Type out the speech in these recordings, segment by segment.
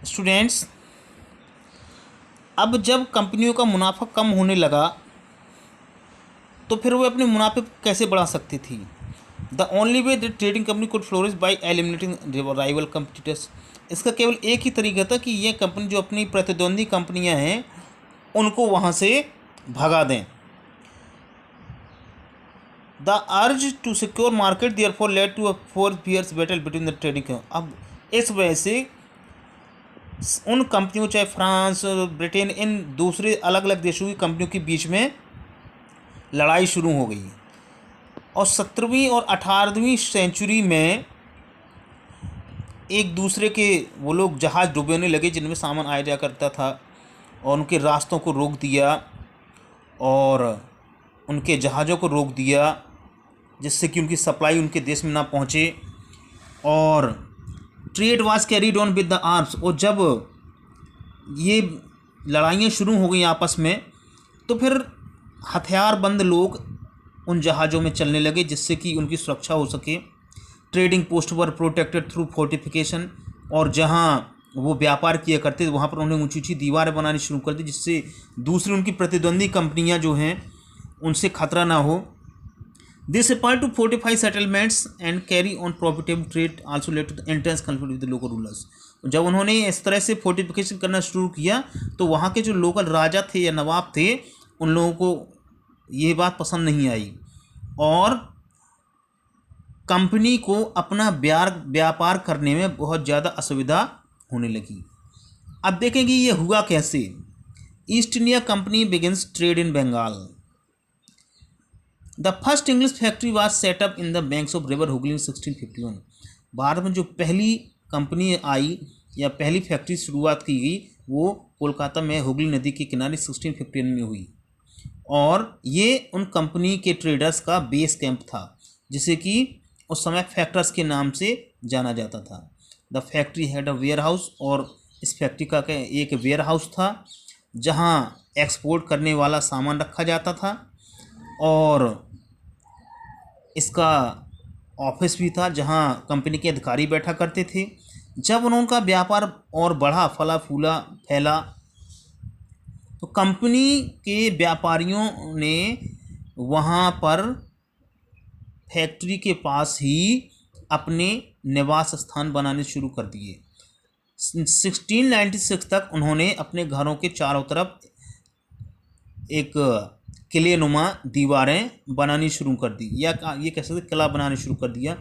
Students, अब जब कंपनियों का मुनाफा कम होने लगा तो फिर वो अपने मुनाफे कैसे बढ़ा सकती थी। The only way the trading company could flourish by eliminating rival competitors. इसका केवल एक ही तरीका था कि ये कंपनी जो अपनी प्रतिद्वंदी कंपनियां हैं उनको वहाँ से भगा दें। The urge to secure market therefore led to a 4 years battle between the trading. अब इस वजह से उन कंपनियों, चाहे फ्रांस, ब्रिटेन, इन दूसरे अलग अलग देशों की कंपनियों के बीच में लड़ाई शुरू हो गई। और 17वीं और 18वीं सेंचुरी में एक दूसरे के वो लोग जहाज़ डुबोने लगे जिनमें सामान आया जाया करता था, और उनके रास्तों को रोक दिया और उनके जहाज़ों को रोक दिया, जिससे कि उनकी सप्लाई उनके देश में ना पहुँचे। और trade was carried on with the arms. और जब ये लड़ाइयाँ शुरू हो गई आपस में, तो फिर हथियारबंद लोग उन जहाज़ों में चलने लगे जिससे कि उनकी सुरक्षा हो सके। ट्रेडिंग पोस्ट वर प्रोटेक्टेड थ्रू फोर्टिफिकेशन। और जहाँ वो व्यापार किया करते थे वहाँ पर उन्होंने ऊंची ऊंची दीवारें बनानी शुरू कर दी, जिससे दूसरी उनकी प्रतिद्वंदी कंपनियाँ जो हैं उनसे खतरा ना हो। This apart to fortify settlements and carry on profitable trade also led to the intense conflict with the local rulers. जब उन्होंने इस तरह से फोर्टिफिकेशन करना शुरू किया तो वहाँ के जो लोकल राजा थे या नवाब थे, उन लोगों को ये बात पसंद नहीं आई और कंपनी को अपना व्यापार करने में बहुत ज़्यादा असुविधा होने लगी। अब देखेंगे ये हुआ कैसे। East India Company begins trade in Bengal. The first English factory was set up in the banks of river Hooghly in 1651। Bharat में जो पहली कंपनी आई या पहली फैक्ट्री शुरुआत की गई वो कोलकाता में हुगली नदी के किनारे 1651 में हुई। और ये उन कंपनी के ट्रेडर्स का बेस कैंप था, जिसे कि उस समय फैक्टर्स के नाम से जाना जाता था। The factory had a warehouse. और इस फैक्ट्री का एक वेयर हाउस था जहाँ एक्सपोर्ट करने वाला सामान रखा जाता था, और इसका ऑफिस भी था जहाँ कंपनी के अधिकारी बैठा करते थे। जब उनका व्यापार और बढ़ा, फैला, तो कंपनी के व्यापारियों ने वहाँ पर फैक्ट्री के पास ही अपने निवास स्थान बनाने शुरू कर दिए। 1696 तक उन्होंने अपने घरों के चारों तरफ एक किले नुमा दीवारें बनानी शुरू कर दी, या ये कह सकते किला बनाने शुरू कर दिया।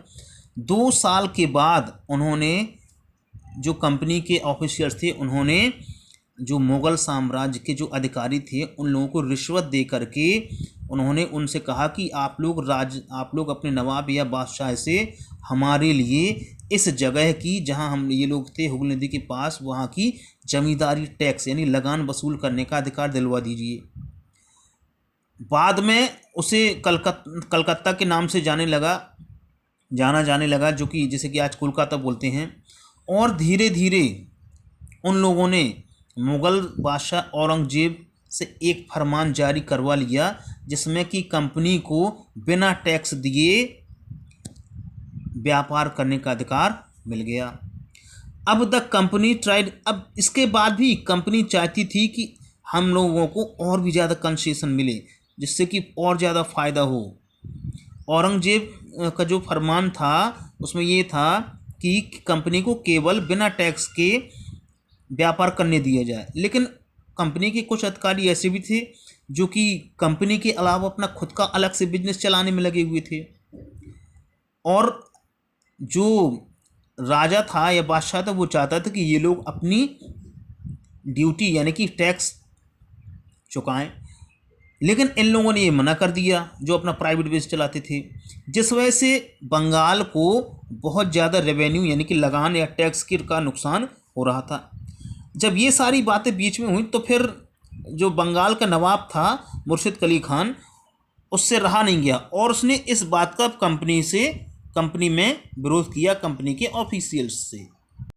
2 साल के बाद उन्होंने, जो कंपनी के ऑफिशियल्स थे, उन्होंने जो मुग़ल साम्राज्य के जो अधिकारी थे उन लोगों को रिश्वत दे करके उन्होंने उनसे कहा कि आप लोग अपने नवाब या बादशाह से हमारे लिए इस जगह की, जहां हम ये लोग थे हुगली नदी के पास, वहां की जमींदारी टैक्स यानी लगान वसूल करने का अधिकार दिलवा दीजिए। बाद में उसे कलकत्ता के नाम से जाना जाने लगा, जो कि जैसे कि आज कोलकाता बोलते हैं। और धीरे धीरे उन लोगों ने मुग़ल बादशाह औरंगजेब से एक फरमान जारी करवा लिया जिसमें कि कंपनी को बिना टैक्स दिए व्यापार करने का अधिकार मिल गया। अब द कंपनी ट्राइड। अब इसके बाद भी कंपनी चाहती थी कि हम लोगों को और भी ज़्यादा कंसेशन मिले, जिससे कि और ज़्यादा फ़ायदा हो। औरंगजेब का जो फरमान था उसमें ये था कि कंपनी को केवल बिना टैक्स के व्यापार करने दिया जाए, लेकिन कंपनी के कुछ अधिकारी ऐसे भी थे जो कि कंपनी के अलावा अपना खुद का अलग से बिजनेस चलाने में लगे हुए थे। और जो राजा था या बादशाह था वो चाहता था कि ये लोग अपनी ड्यूटी यानी कि टैक्स चुकाएं, लेकिन इन लोगों ने ये मना कर दिया जो अपना प्राइवेट बिजनेस चलाते थे, जिस वजह से बंगाल को बहुत ज़्यादा रेवेन्यू यानी कि लगान या टैक्स का नुकसान हो रहा था। जब ये सारी बातें बीच में हुई तो फिर जो बंगाल का नवाब था मुर्शिद कुली खान, उससे रहा नहीं गया और उसने इस बात का कंपनी में विरोध किया, कंपनी के ऑफिशियल्स से।